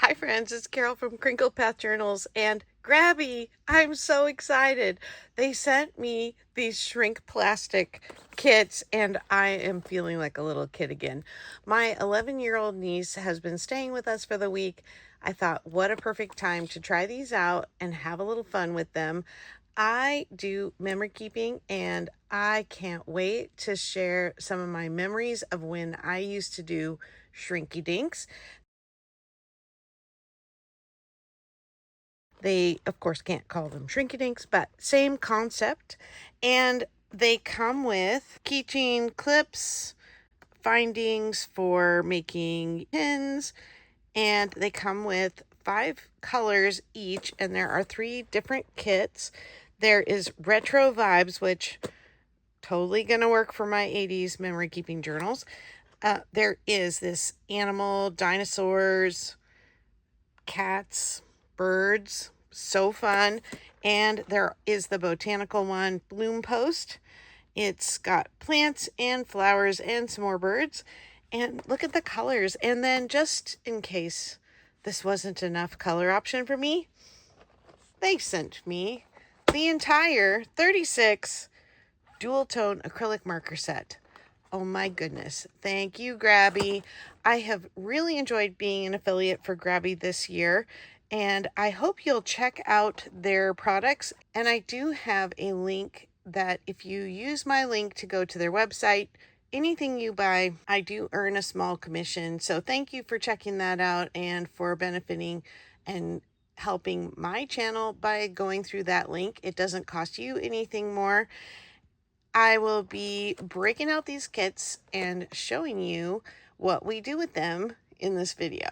Hi friends, it's Carol from Crinkle Path Journals and Grabie. I'm so excited. They sent me these shrink plastic kits and I am feeling like a little kid again. My 11-year-old niece has been staying with us for the week. I thought, what a perfect time to try these out and have a little fun with them. I do memory keeping and I can't wait to share some of my memories of when I used to do shrinky dinks. They, of course, can't call them shrinky-dinks, but same concept. And they come with keychain clips, findings for making pins, and they come with 5 colors each, and there are 3 different kits. There is Retro Vibes, which totally gonna work for my 80s memory keeping journals. There is this animal, dinosaurs, cats, birds, so fun. And there is the botanical one, Bloom Post. It's got plants and flowers and some more birds. And look at the colors. And then just in case this wasn't enough color option for me, they sent me the entire 36 dual tone acrylic marker set. Oh my goodness. Thank you, Grabie. I have really enjoyed being an affiliate for Grabie this year, and I hope you'll check out their products. And I do have a link that if you use my link to go to their website, anything you buy, I do earn a small commission. So thank you for checking that out and for benefiting and helping my channel by going through that link. It doesn't cost you anything more. I will be breaking out these kits and showing you what we do with them in this video.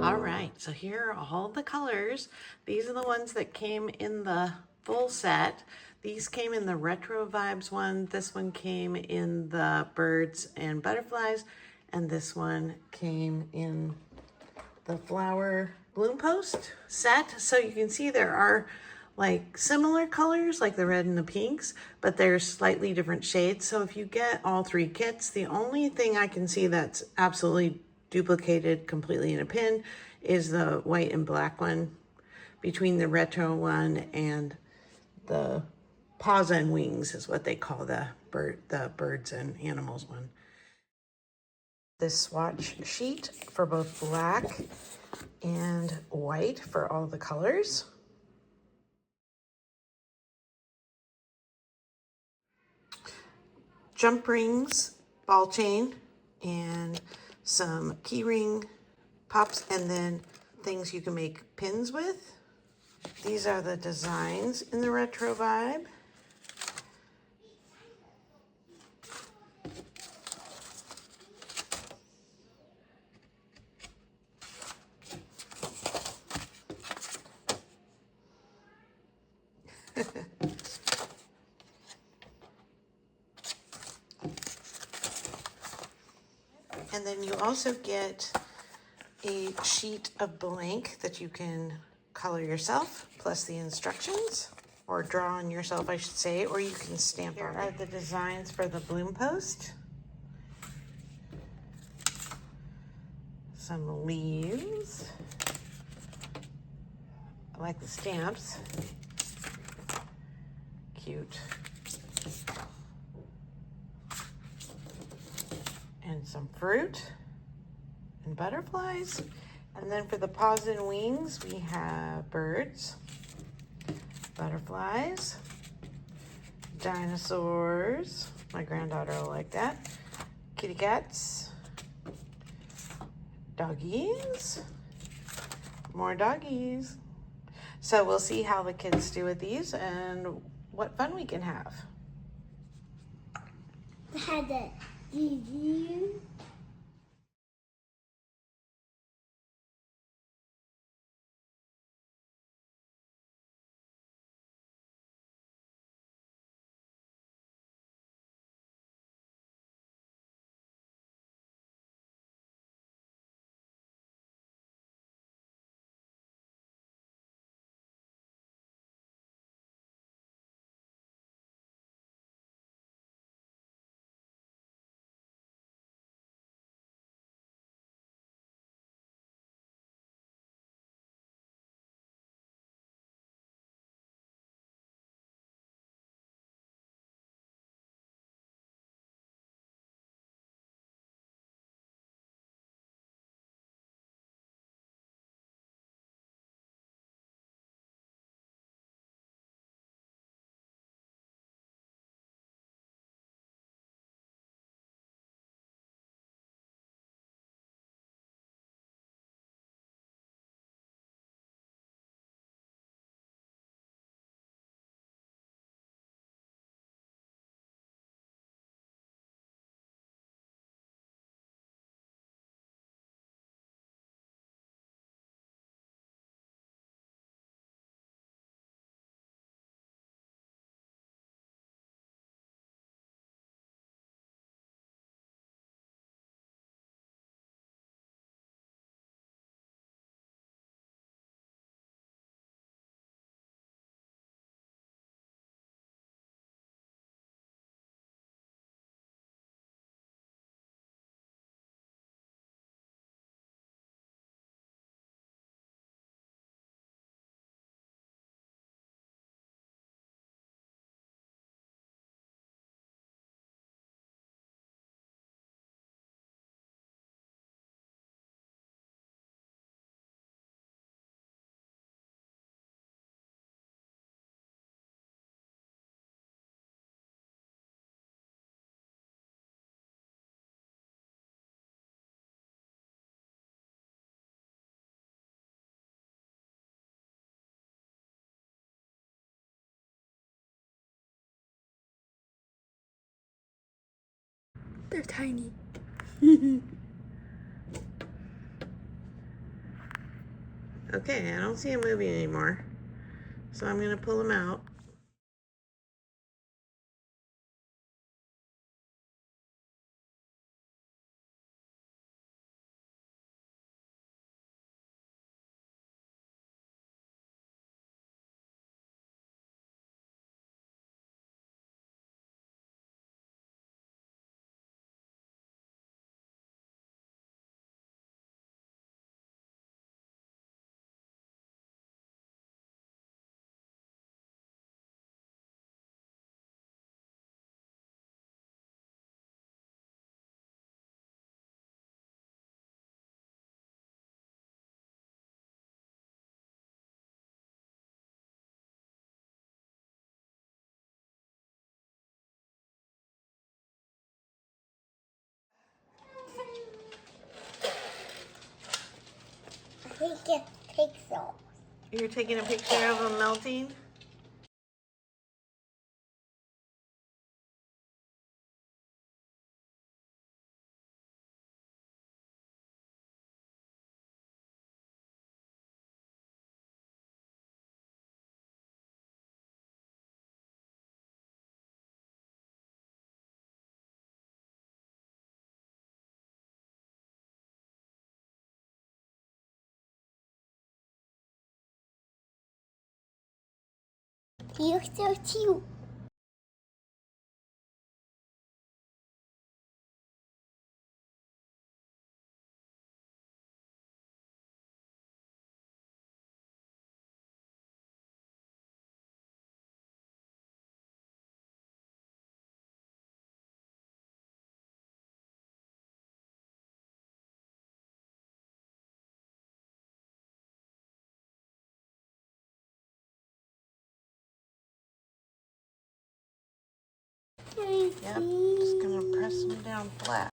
All right, so here are all the colors. These are the ones that came in the full set. These came in the Retro Vibes one. This one came in the Birds and Butterflies. And this one came in the Flower Bloom Post set. So you can see there are like similar colors, like the red and the pinks, but they're slightly different shades. So if you get all 3 kits, the only thing I can see that's absolutely duplicated completely in a pin is the white and black one between the retro one and the paws and wings is what they call the birds and animals one. This swatch sheet for both black and white for all the colors. Jump rings, ball chain, and some key ring pops, and then things you can make pins with. These are the designs in the Retro Vibe. And then you also get a sheet of blank that you can color yourself, plus the instructions, or draw on yourself, I should say, or you can stamp on it. Here are the designs for the Bloom Post. Some leaves. I like the stamps. Cute. And some fruit and butterflies. And then for the paws and wings, we have birds, butterflies, dinosaurs. My granddaughter will like that. Kitty cats, doggies, more doggies. So we'll see how the kids do with these and what fun we can have. Had a They're tiny. Okay, I don't see him moving anymore, so I'm going to pull him out. I think it takes off. You're taking a picture of him melting? You're so cute. Yep, just going to press him down flat.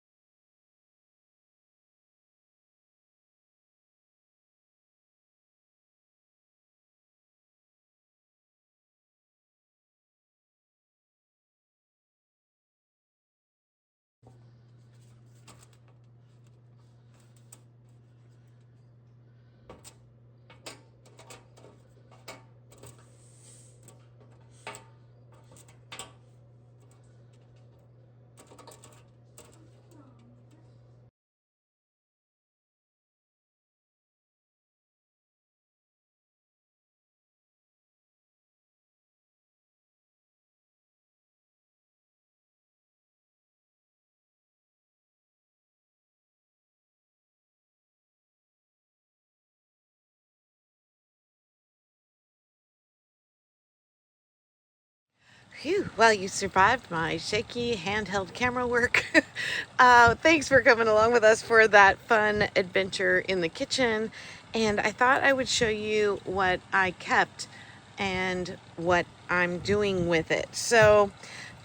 Phew, well, you survived my shaky handheld camera work. Thanks for coming along with us for that fun adventure in the kitchen. And I thought I would show you what I kept and what I'm doing with it. So,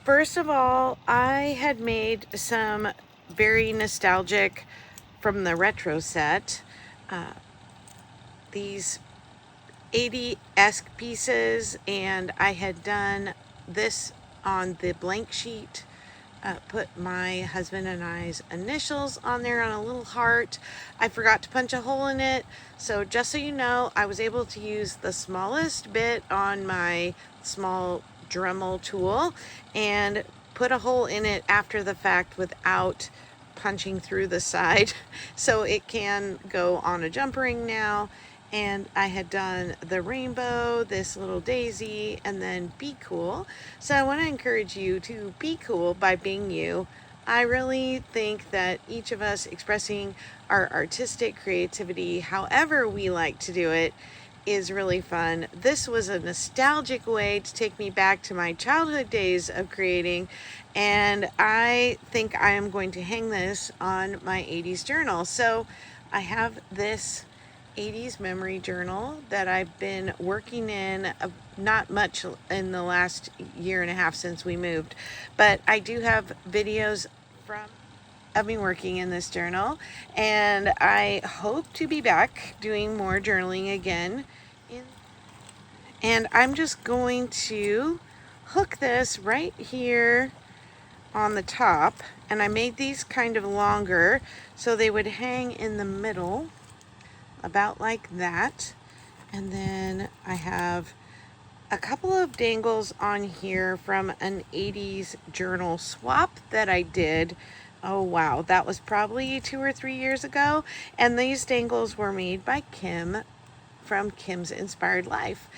first of all, I had made some very nostalgic from the retro set. These 80-esque pieces, and I had done this on the blank sheet, put my husband and I's initials on there on a little heart. I forgot to punch a hole in it, so just so you know, I was able to use the smallest bit on my small Dremel tool and put a hole in it after the fact without punching through the side, so it can go on a jump ring now. And I had done the rainbow, this little daisy, and then be cool. So I want to encourage you to be cool by being you. I really think that each of us expressing our artistic creativity, however we like to do it, is really fun. This was a nostalgic way to take me back to my childhood days of creating, and I think I am going to hang this on my 80s journal. So I have this 80s memory journal that I've been working in, not much in the last year and a half since we moved, but I do have videos from of me working in this journal, and I hope to be back doing more journaling again. And I'm just going to hook this right here on the top, and I made these kind of longer so they would hang in the middle, about like that. And then I have a couple of dangles on here from an 80s journal swap that I did. Oh wow, that was probably 2 or 3 years ago. And these dangles were made by Kim from Kim's Inspired Life.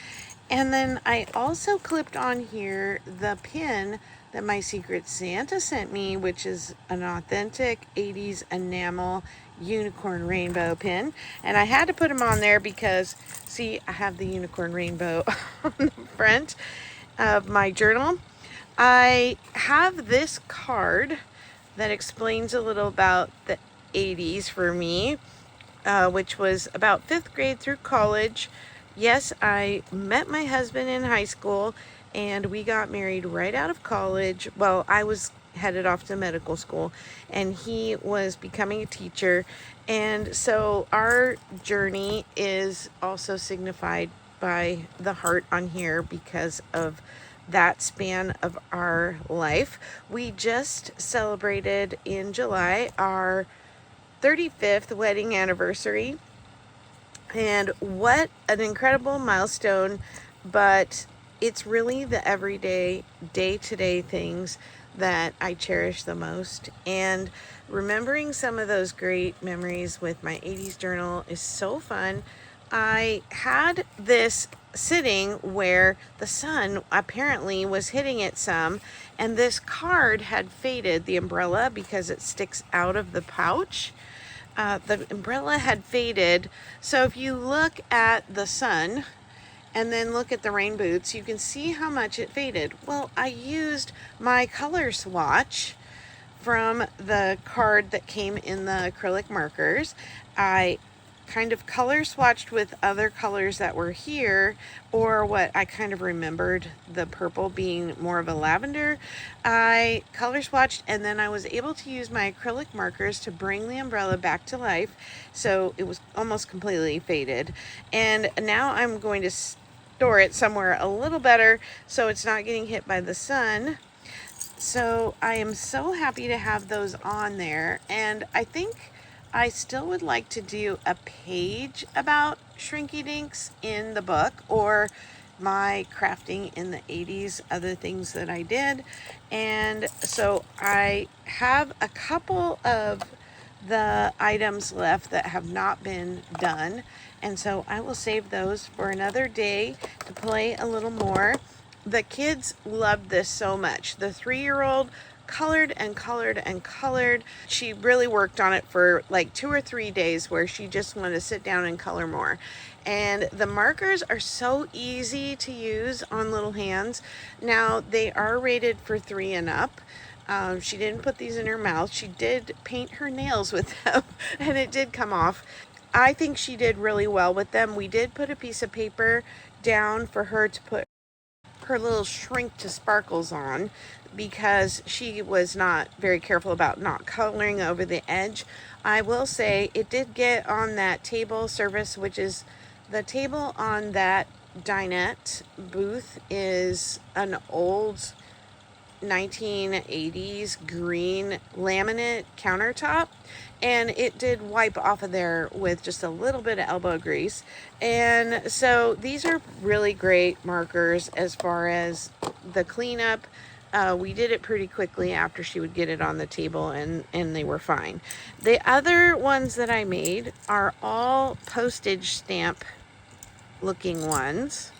And then I also clipped on here the pin that my Secret Santa sent me, which is an authentic 80s enamel unicorn rainbow pin. And I had to put them on there because, see, I have the unicorn rainbow on the front of my journal. I have this card that explains a little about the 80s for me, which was about 5th grade through college. Yes, I met my husband in high school and we got married right out of college. Well, I was headed off to medical school and he was becoming a teacher. And so our journey is also signified by the heart on here because of that span of our life. We just celebrated in July our 35th wedding anniversary, and what an incredible milestone. But it's really the everyday, day-to-day things that I cherish the most, and remembering some of those great memories with my 80s journal is so fun. I had this sitting where the sun apparently was hitting it some, and this card had faded, the umbrella, because it sticks out of the pouch. The umbrella had faded, so if you look at the sun and then look at the rain boots, you can see how much it faded. Well, I used my color swatch from the card that came in the acrylic markers. I kind of color swatched with other colors that were here, or what I kind of remembered, the purple being more of a lavender. I color swatched, and then I was able to use my acrylic markers to bring the umbrella back to life, so it was almost completely faded. And now I'm going to store it somewhere a little better so it's not getting hit by the sun. So I am so happy to have those on there, and I think I still would like to do a page about Shrinky Dinks in the book, or my crafting in the 80s, other things that I did. And so I have a couple of the items left that have not been done, and so I will save those for another day to play a little more. The kids loved this so much. The 3-year-old colored and colored and colored. She really worked on it for like 2 or 3 days, where she just wanted to sit down and color more. And the markers are so easy to use on little hands. Now, they are rated for 3 and up. She didn't put these in her mouth. She did paint her nails with them and it did come off. I think she did really well with them. We did put a piece of paper down for her to put her little shrink to sparkles on, because she was not very careful about not coloring over the edge. I will say it did get on that table service, which is the table on that dinette booth is an old 1980s green laminate countertop, and it did wipe off of there with just a little bit of elbow grease. And so these are really great markers as far as the cleanup. We did it pretty quickly after she would get it on the table, and they were fine. The other ones that I made are all postage stamp looking ones,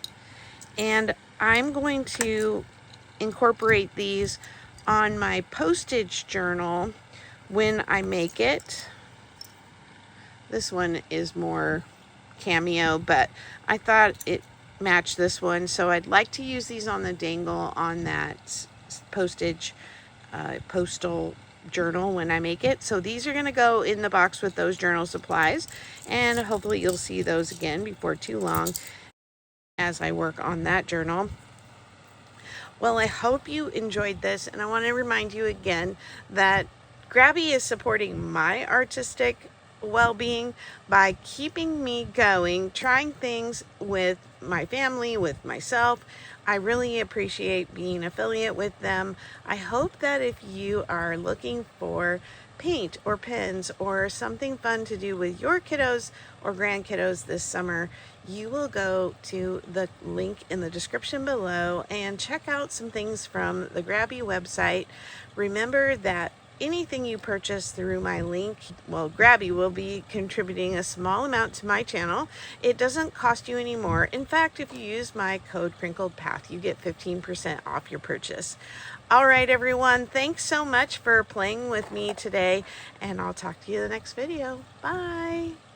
and I'm going to incorporate these on my postage journal when I make it. This one is more cameo, but I thought it matched this one, so I'd like to use these on the dangle on that postal journal when I make it. So these are going to go in the box with those journal supplies, and hopefully you'll see those again before too long as I work on that journal. Well, I hope you enjoyed this, and I want to remind you again that Grabie is supporting my artistic well-being by keeping me going, trying things with my family, with myself. I really appreciate being affiliate with them. I hope that if you are looking for paint or pens or something fun to do with your kiddos or grandkiddos this summer, you will go to the link in the description below and check out some things from the Grabie website. Remember that anything you purchase through my link, well, Grabie will be contributing a small amount to my channel. It doesn't cost you any more. In fact, if you use my code Crinkled Path, you get 15% off your purchase. All right, everyone, thanks so much for playing with me today, and I'll talk to you in the next video. Bye.